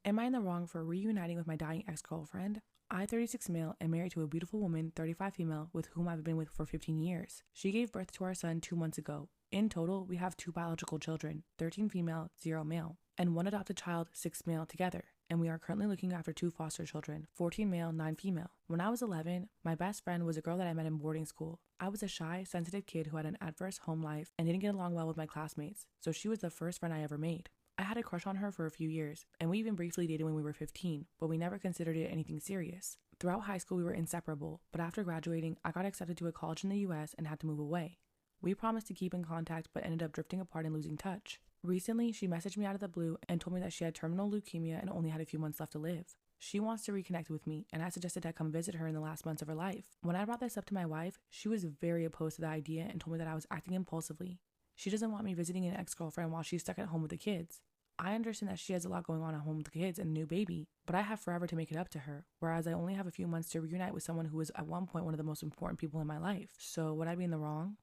Am I in the wrong for reuniting with my dying ex-girlfriend? I, 36 male, am married to a beautiful woman, 35 female, with whom I've been with for 15 years. She gave birth to our son 2 months ago. In total, we have 2 biological children, 13 female, 0 male, and 1 adopted child, 6 male together. And we are currently looking after 2 foster children, 14 male, 9 female. When I was 11, my best friend was a girl that I met in boarding school. I was a shy, sensitive kid who had an adverse home life and didn't get along well with my classmates, so she was the first friend I ever made. I had a crush on her for a few years, and we even briefly dated when we were 15, but we never considered it anything serious. Throughout high school, we were inseparable, but after graduating, I got accepted to a college in the US and had to move away. We promised to keep in contact, but ended up drifting apart and losing touch. Recently, she messaged me out of the blue and told me that she had terminal leukemia and only had a few months left to live. She wants to reconnect with me, and I suggested I come visit her in the last months of her life. When I brought this up to my wife, she was very opposed to the idea and told me that I was acting impulsively. She doesn't want me visiting an ex-girlfriend while she's stuck at home with the kids. I understand that she has a lot going on at home with the kids and a new baby, but I have forever to make it up to her, whereas I only have a few months to reunite with someone who was at one point one of the most important people in my life. So would I be in the wrong?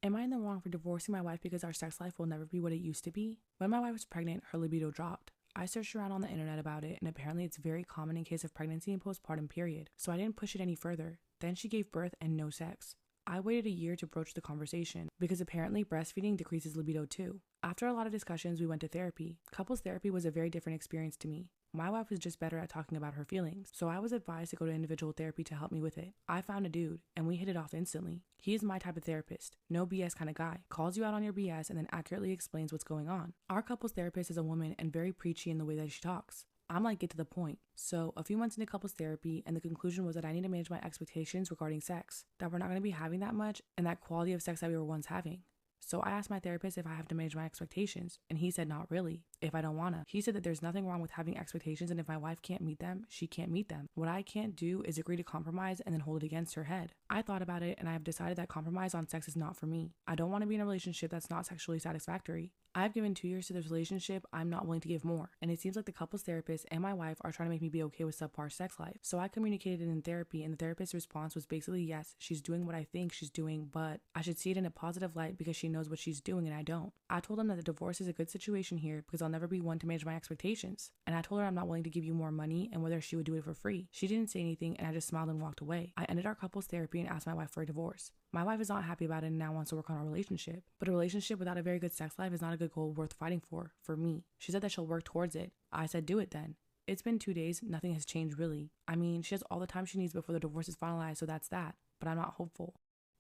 Am I in the wrong for divorcing my wife because our sex life will never be what it used to be? When my wife was pregnant, her libido dropped. I searched around on the internet about it, and apparently it's very common in case of pregnancy and postpartum period, so I didn't push it any further. Then she gave birth and no sex. I waited a year to broach the conversation because apparently breastfeeding decreases libido too. After a lot of discussions, we went to therapy. Couples therapy was a very different experience to me. My wife was just better at talking about her feelings, so I was advised to go to individual therapy to help me with it. I found a dude, and we hit it off instantly. He is my type of therapist, no BS kind of guy, calls you out on your BS and then accurately explains what's going on. Our couples therapist is a woman and very preachy in the way that she talks. I'm like, get to the point. So a few months into couples therapy, and the conclusion was that I need to manage my expectations regarding sex, that we're not going to be having that much and that quality of sex that we were once having. So I asked my therapist if I have to manage my expectations, and he said not really, if I don't wanna. He said that there's nothing wrong with having expectations, and if my wife can't meet them, she can't meet them. What I can't do is agree to compromise and then hold it against her head. I thought about it, and I have decided that compromise on sex is not for me. I don't want to be in a relationship that's not sexually satisfactory. I've given 2 years to this relationship, I'm not willing to give more. And it seems like the couples therapist and my wife are trying to make me be okay with subpar sex life. So I communicated in therapy, and the therapist's response was basically, yes, she's doing what I think she's doing, but I should see it in a positive light because she knows what she's doing and I don't. I told him that the divorce is a good situation here because I'll never be one to manage my expectations. And I told her I'm not willing to give you more money and whether she would do it for free. She didn't say anything, and I just smiled and walked away. I ended our couples therapy and asked my wife for a divorce. My wife is not happy about it and now wants to work on our relationship. But a relationship without a very good sex life is not a good goal worth fighting for me. She said that she'll work towards it. I said do it then. It's been 2 days, nothing has changed really. I mean, she has all the time she needs before the divorce is finalized, so that's that. But I'm not hopeful.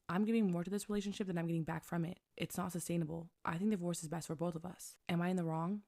I'm giving more to this relationship than I'm getting back from it. It's not sustainable. I think divorce is best for both of us. Am I in the wrong?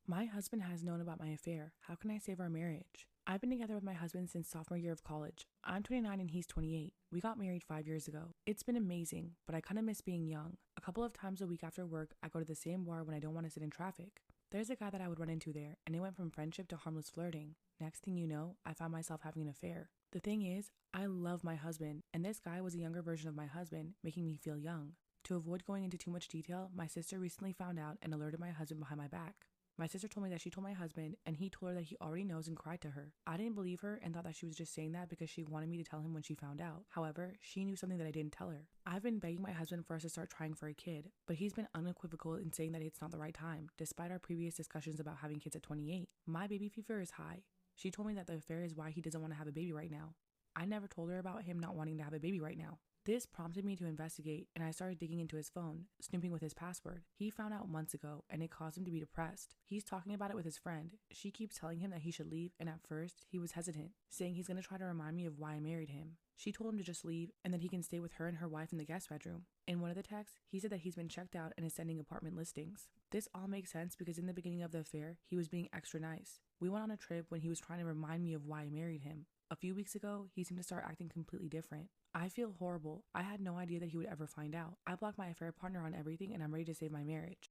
My husband has known about my affair. How can I save our marriage? I've been together with my husband since sophomore year of college. I'm 29 and he's 28. We got married 5 years ago. It's been amazing, but I kind of miss being young. A couple of times a week after work, I go to the same bar when I don't want to sit in traffic. There's a guy that I would run into there, and it went from friendship to harmless flirting. Next thing you know, I found myself having an affair. The thing is, I love my husband, and this guy was a younger version of my husband, making me feel young. To avoid going into too much detail, my sister recently found out and alerted my husband behind my back. My sister told me that she told my husband, and he told her that he already knows and cried to her. I didn't believe her and thought that she was just saying that because she wanted me to tell him when she found out. However, she knew something that I didn't tell her. I've been begging my husband for us to start trying for a kid, but he's been unequivocal in saying that it's not the right time, despite our previous discussions about having kids at 28. My baby fever is high. She told me that the affair is why he doesn't want to have a baby right now. I never told her about him not wanting to have a baby right now. This prompted me to investigate, and I started digging into his phone, snooping with his password. He found out months ago, and it caused him to be depressed. He's talking about it with his friend. She keeps telling him that he should leave, and at first, he was hesitant, saying he's going to try to remind me of why I married him. She told him to just leave, and that he can stay with her and her wife in the guest bedroom. In one of the texts, he said that he's been checked out and is sending apartment listings. This all makes sense because in the beginning of the affair, he was being extra nice. We went on a trip when he was trying to remind me of why I married him. A few weeks ago, he seemed to start acting completely different. I feel horrible. I had no idea that he would ever find out. I blocked my affair partner on everything and I'm ready to save my marriage.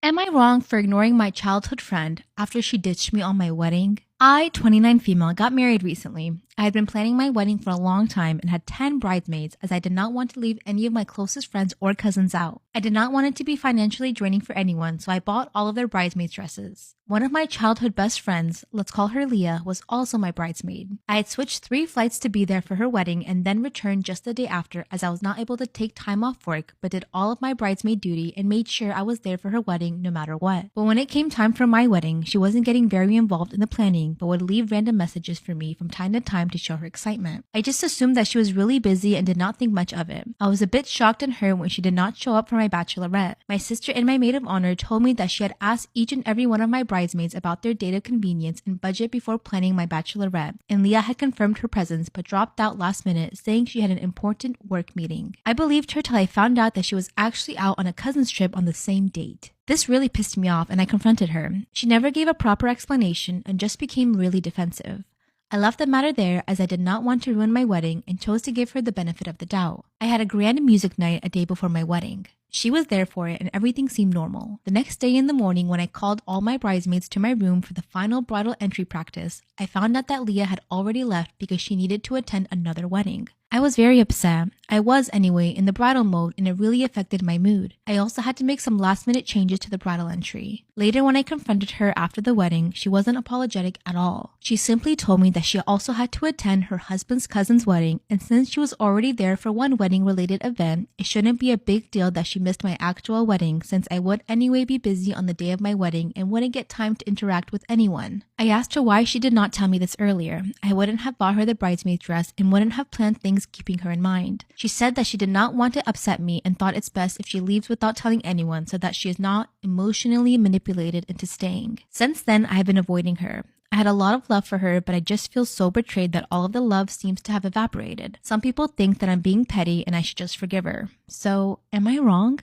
Am I wrong for ignoring my childhood friend after she ditched me on my wedding? I, 29 female, got married recently. I had been planning my wedding for a long time and had 10 bridesmaids as I did not want to leave any of my closest friends or cousins out. I did not want it to be financially draining for anyone, so I bought all of their bridesmaids' dresses. One of my childhood best friends, let's call her Leah, was also my bridesmaid. I had switched 3 flights to be there for her wedding and then returned just the day after as I was not able to take time off work but did all of my bridesmaid duty and made sure I was there for her wedding no matter what. But when it came time for my wedding, she wasn't getting very involved in the planning but would leave random messages for me from time to time to show her excitement. I just assumed that she was really busy and did not think much of it. I was a bit shocked in her when she did not show up for my bachelorette. My sister and my maid of honor told me that she had asked each and every one of my bridesmaids about their date of convenience and budget before planning my bachelorette, and Leah had confirmed her presence but dropped out last minute saying she had an important work meeting. I believed her till I found out that she was actually out on a cousin's trip on the same date. This really pissed me off and I confronted her. She never gave a proper explanation and just became really defensive. I left the matter there as I did not want to ruin my wedding and chose to give her the benefit of the doubt. I had a grand music night a day before my wedding. She was there for it and everything seemed normal. The next day in the morning when I called all my bridesmaids to my room for the final bridal entry practice, I found out that Leah had already left because she needed to attend another wedding. I was very upset. I was anyway in the bridal mode and it really affected my mood. I also had to make some last minute changes to the bridal entry. Later when I confronted her after the wedding, she wasn't apologetic at all. She simply told me that she also had to attend her husband's cousin's wedding and since she was already there for one wedding related event, it shouldn't be a big deal that she missed my actual wedding since I would anyway be busy on the day of my wedding and wouldn't get time to interact with anyone. I asked her why she did not tell me this earlier. I wouldn't have bought her the bridesmaid dress and wouldn't have planned things keeping her in mind. She said that she did not want to upset me and thought it's best if she leaves without telling anyone so that she is not emotionally manipulated into staying. Since then, I have been avoiding her. I had a lot of love for her, but I just feel so betrayed that all of the love seems to have evaporated. Some people think that I'm being petty and I should just forgive her. So, am I wrong?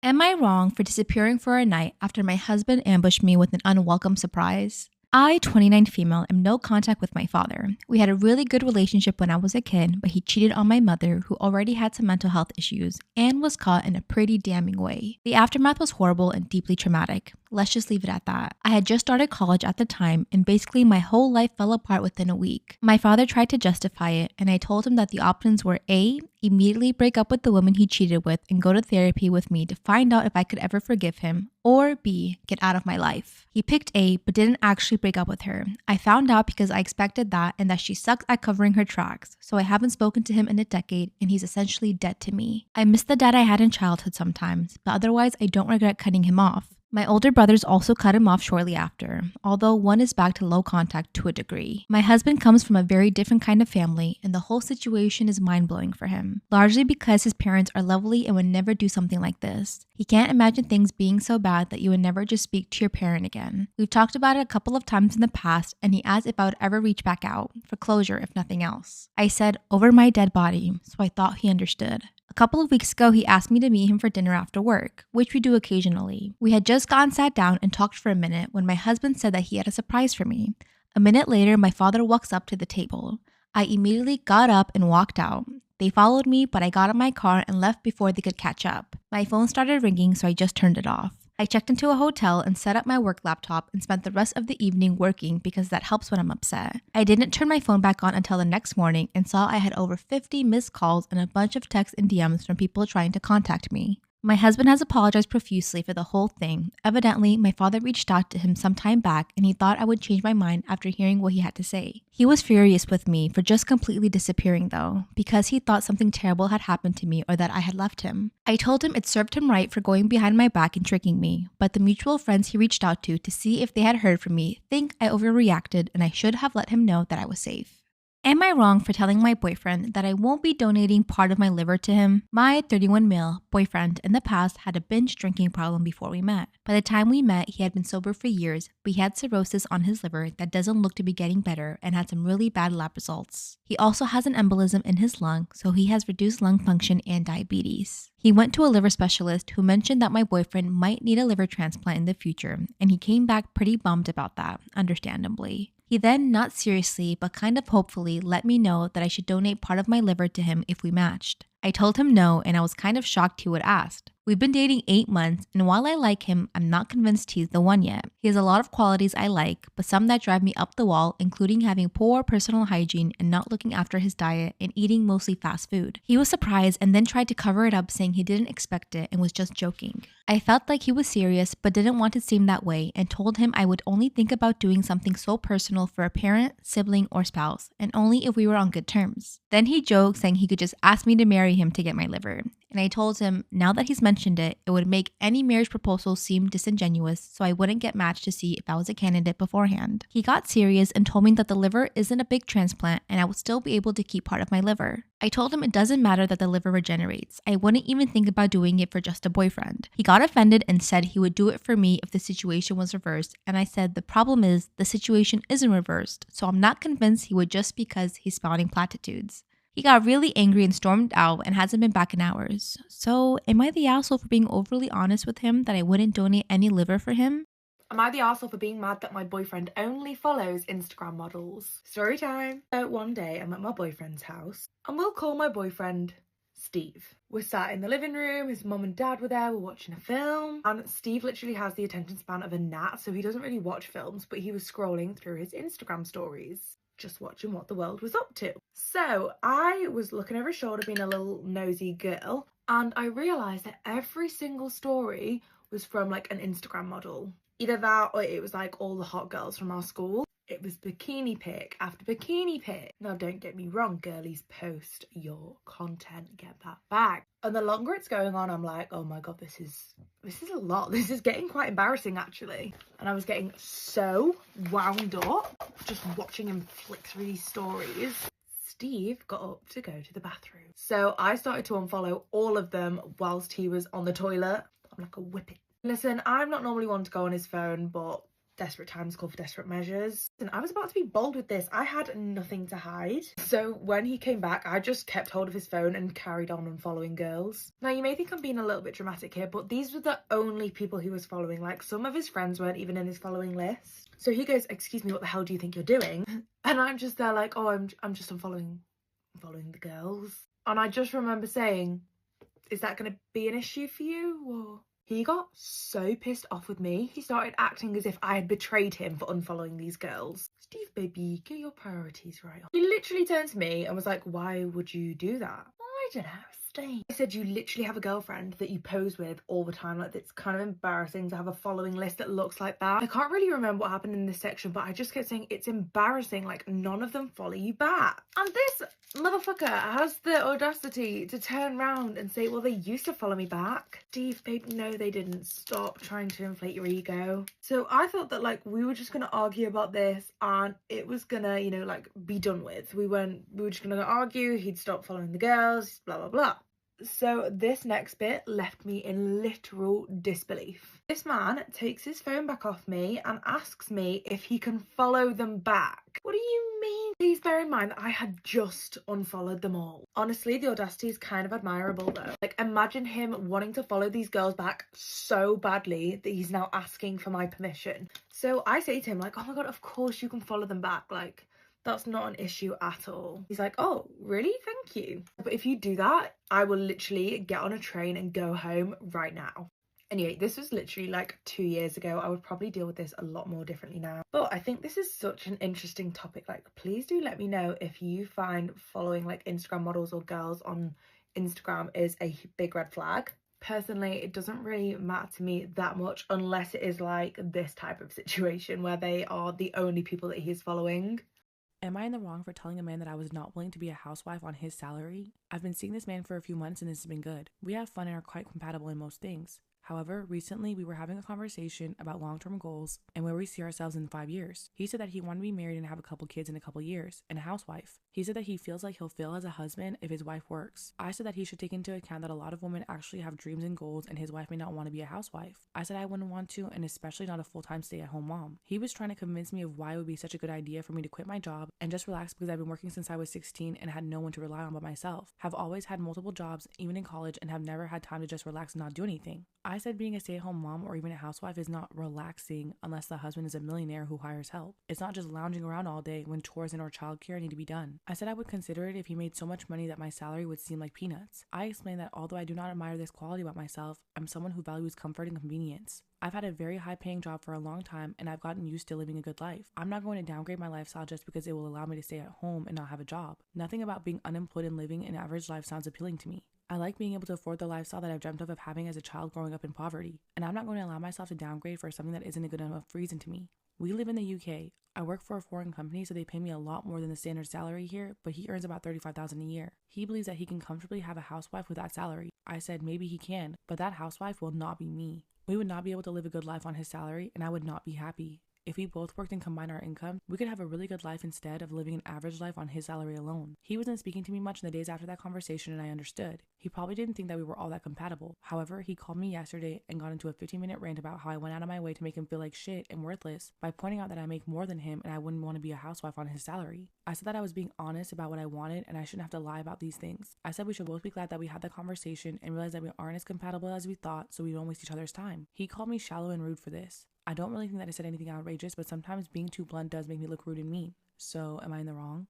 Am I wrong for disappearing for a night after my husband ambushed me with an unwelcome surprise? I, 29 female, am no contact with my father. We had a really good relationship when I was a kid, but he cheated on my mother, who already had some mental health issues, and was caught in a pretty damning way. The aftermath was horrible and deeply traumatic. Let's just leave it at that. I had just started college at the time, and basically my whole life fell apart within a week. My father tried to justify it, and I told him that the options were A, immediately break up with the woman he cheated with and go to therapy with me to find out if I could ever forgive him, or B, get out of my life. He picked A, but didn't actually break up with her. I found out because I expected that and that she sucked at covering her tracks, so I haven't spoken to him in a decade and he's essentially dead to me. I miss the dad I had in childhood sometimes, but otherwise I don't regret cutting him off. My older brothers also cut him off shortly after, although one is back to low contact to a degree. My husband comes from a very different kind of family, and the whole situation is mind-blowing for him, largely because his parents are lovely and would never do something like this. He can't imagine things being so bad that you would never just speak to your parent again. We've talked about it a couple of times in the past, and he asked if I would ever reach back out, for closure if nothing else. I said, over my dead body, so I thought he understood. A couple of weeks ago, he asked me to meet him for dinner after work, which we do occasionally. We had just sat down and talked for a minute when my husband said that he had a surprise for me. A minute later, my father walks up to the table. I immediately got up and walked out. They followed me, but I got in my car and left before they could catch up. My phone started ringing, so I just turned it off. I checked into a hotel and set up my work laptop and spent the rest of the evening working because that helps when I'm upset. I didn't turn my phone back on until the next morning and saw I had over 50 missed calls and a bunch of texts and DMs from people trying to contact me. My husband has apologized profusely for the whole thing. Evidently, my father reached out to him some time back and he thought I would change my mind after hearing what he had to say. He was furious with me for just completely disappearing though, because he thought something terrible had happened to me or that I had left him. I told him it served him right for going behind my back and tricking me, but the mutual friends he reached out to see if they had heard from me think I overreacted and I should have let him know that I was safe. Am I wrong for telling my boyfriend that I won't be donating part of my liver to him? My 31 male boyfriend in the past had a binge drinking problem before we met. By the time we met, he had been sober for years, but he had cirrhosis on his liver that doesn't look to be getting better and had some really bad lab results. He also has an embolism in his lung, so he has reduced lung function and diabetes. He went to a liver specialist who mentioned that my boyfriend might need a liver transplant in the future, and he came back pretty bummed about that, understandably. He then, not seriously, but kind of hopefully, let me know that I should donate part of my liver to him if we matched. I told him no, and I was kind of shocked he would ask. We've been dating 8 months, and while I like him, I'm not convinced he's the one yet. He has a lot of qualities I like, but some that drive me up the wall, including having poor personal hygiene and not looking after his diet and eating mostly fast food. He was surprised and then tried to cover it up, saying he didn't expect it and was just joking. I felt like he was serious but didn't want to seem that way and told him I would only think about doing something so personal for a parent, sibling, or spouse, and only if we were on good terms. Then he joked, saying he could just ask me to marry him to get my liver. And I told him, now that he's mentioned it, it would make any marriage proposal seem disingenuous, so I wouldn't get matched to see if I was a candidate beforehand. He got serious and told me that the liver isn't a big transplant and I would still be able to keep part of my liver. I told him it doesn't matter that the liver regenerates. I wouldn't even think about doing it for just a boyfriend. He got offended and said he would do it for me if the situation was reversed, and I said the problem is the situation isn't reversed, so I'm not convinced he would just because he's spouting platitudes. He got really angry and stormed out and hasn't been back in hours. So, am I the asshole for being overly honest with him that I wouldn't donate any liver for him? Am I the arsehole for being mad that my boyfriend only follows Instagram models? Story time. So one day I'm at my boyfriend's house and we'll call my boyfriend Steve. We're sat in the living room, his mum and dad were there, we're watching a film, and Steve literally has the attention span of a gnat, so he doesn't really watch films, but he was scrolling through his Instagram stories, just watching what the world was up to. So I was looking over his shoulder being a little nosy girl, and I realised that every single story was from like an Instagram model. Either that or it was like all the hot girls from our school. It was bikini pic after bikini pic. Now don't get me wrong, girlies, post your content, get that back. And the longer it's going on, I'm like, oh my god, this is a lot. This is getting quite embarrassing actually. And I was getting so wound up just watching him flick through these stories. Steve got up to go to the bathroom. So I started to unfollow all of them whilst he was on the toilet. I'm like a whippet. Listen, I'm not normally one to go on his phone, but desperate times call for desperate measures. And I was about to be bold with this. I had nothing to hide. So when he came back, I just kept hold of his phone and carried on unfollowing girls. Now you may think I'm being a little bit dramatic here, but these were the only people he was following. Like some of his friends weren't even in his following list. So he goes, excuse me, what the hell do you think you're doing? And I'm just there like, oh, I'm just following the girls. And I just remember saying, is that going to be an issue for you? Or... He got so pissed off with me. He started acting as if I had betrayed him for unfollowing these girls. Steve, baby, get your priorities right. He literally turned to me and was like, why would you do that? I don't know, Steve. I said, you literally have a girlfriend that you pose with all the time. Like, it's kind of embarrassing to have a following list that looks like that. I can't really remember what happened in this section, but I just kept saying, it's embarrassing. Like, none of them follow you back. And this motherfucker has the audacity to turn around and say, well, they used to follow me back. Steve, babe, no, they didn't. Stop trying to inflate your ego. So I thought that, like, we were just gonna argue about this and it was gonna, you know, like, be done with. We were just gonna argue, he'd stop following the girls, blah, blah, blah. So this next bit left me in literal disbelief. This man takes his phone back off me and asks me if he can follow them back. What do you mean? Please bear in mind that I had just unfollowed them all. Honestly, the audacity is kind of admirable though. Like, imagine him wanting to follow these girls back so badly that he's now asking for my permission. So I say to him like, oh my god, of course you can follow them back. Like, that's not an issue at all. He's like, oh, really? Thank you. But if you do that, I will literally get on a train and go home right now. Anyway, this was literally like 2 years ago. I would probably deal with this a lot more differently now. But I think this is such an interesting topic. Like, please do let me know if you find following like Instagram models or girls on Instagram is a big red flag. Personally, it doesn't really matter to me that much unless it is like this type of situation where they are the only people that he's following. Am I in the wrong for telling a man that I was not willing to be a housewife on his salary? I've been seeing this man for a few months and this has been good. We have fun and are quite compatible in most things. However, recently we were having a conversation about long-term goals and where we see ourselves in 5 years. He said that he wanted to be married and have a couple kids in a couple years and a housewife. He said that he feels like he'll fail as a husband if his wife works. I said that he should take into account that a lot of women actually have dreams and goals and his wife may not want to be a housewife. I said I wouldn't want to, and especially not a full-time stay-at-home mom. He was trying to convince me of why it would be such a good idea for me to quit my job and just relax because I've been working since I was 16 and had no one to rely on but myself. Have always had multiple jobs, even in college, and have never had time to just relax and not do anything. I said being a stay-at-home mom or even a housewife is not relaxing unless the husband is a millionaire who hires help. It's not just lounging around all day when chores and or childcare need to be done. I said I would consider it if he made so much money that my salary would seem like peanuts. I explained that although I do not admire this quality about myself, I'm someone who values comfort and convenience. I've had a very high-paying job for a long time and I've gotten used to living a good life. I'm not going to downgrade my lifestyle just because it will allow me to stay at home and not have a job. Nothing about being unemployed and living an average life sounds appealing to me. I like being able to afford the lifestyle that I've dreamt of having as a child growing up in poverty, and I'm not going to allow myself to downgrade for something that isn't a good enough reason to me. We live in the UK. I work for a foreign company, so they pay me a lot more than the standard salary here, but he earns about $35,000 a year. He believes that he can comfortably have a housewife with that salary. I said maybe he can, but that housewife will not be me. We would not be able to live a good life on his salary, and I would not be happy. If we both worked and combined our income, we could have a really good life instead of living an average life on his salary alone. He wasn't speaking to me much in the days after that conversation, and I understood. He probably didn't think that we were all that compatible. However, he called me yesterday and got into a 15-minute rant about how I went out of my way to make him feel like shit and worthless by pointing out that I make more than him and I wouldn't want to be a housewife on his salary. I said that I was being honest about what I wanted and I shouldn't have to lie about these things. I said we should both be glad that we had the conversation and realize that we aren't as compatible as we thought, so we don't waste each other's time. He called me shallow and rude for this. I don't really think that I said anything outrageous, but sometimes being too blunt does make me look rude and mean. So, am I in the wrong?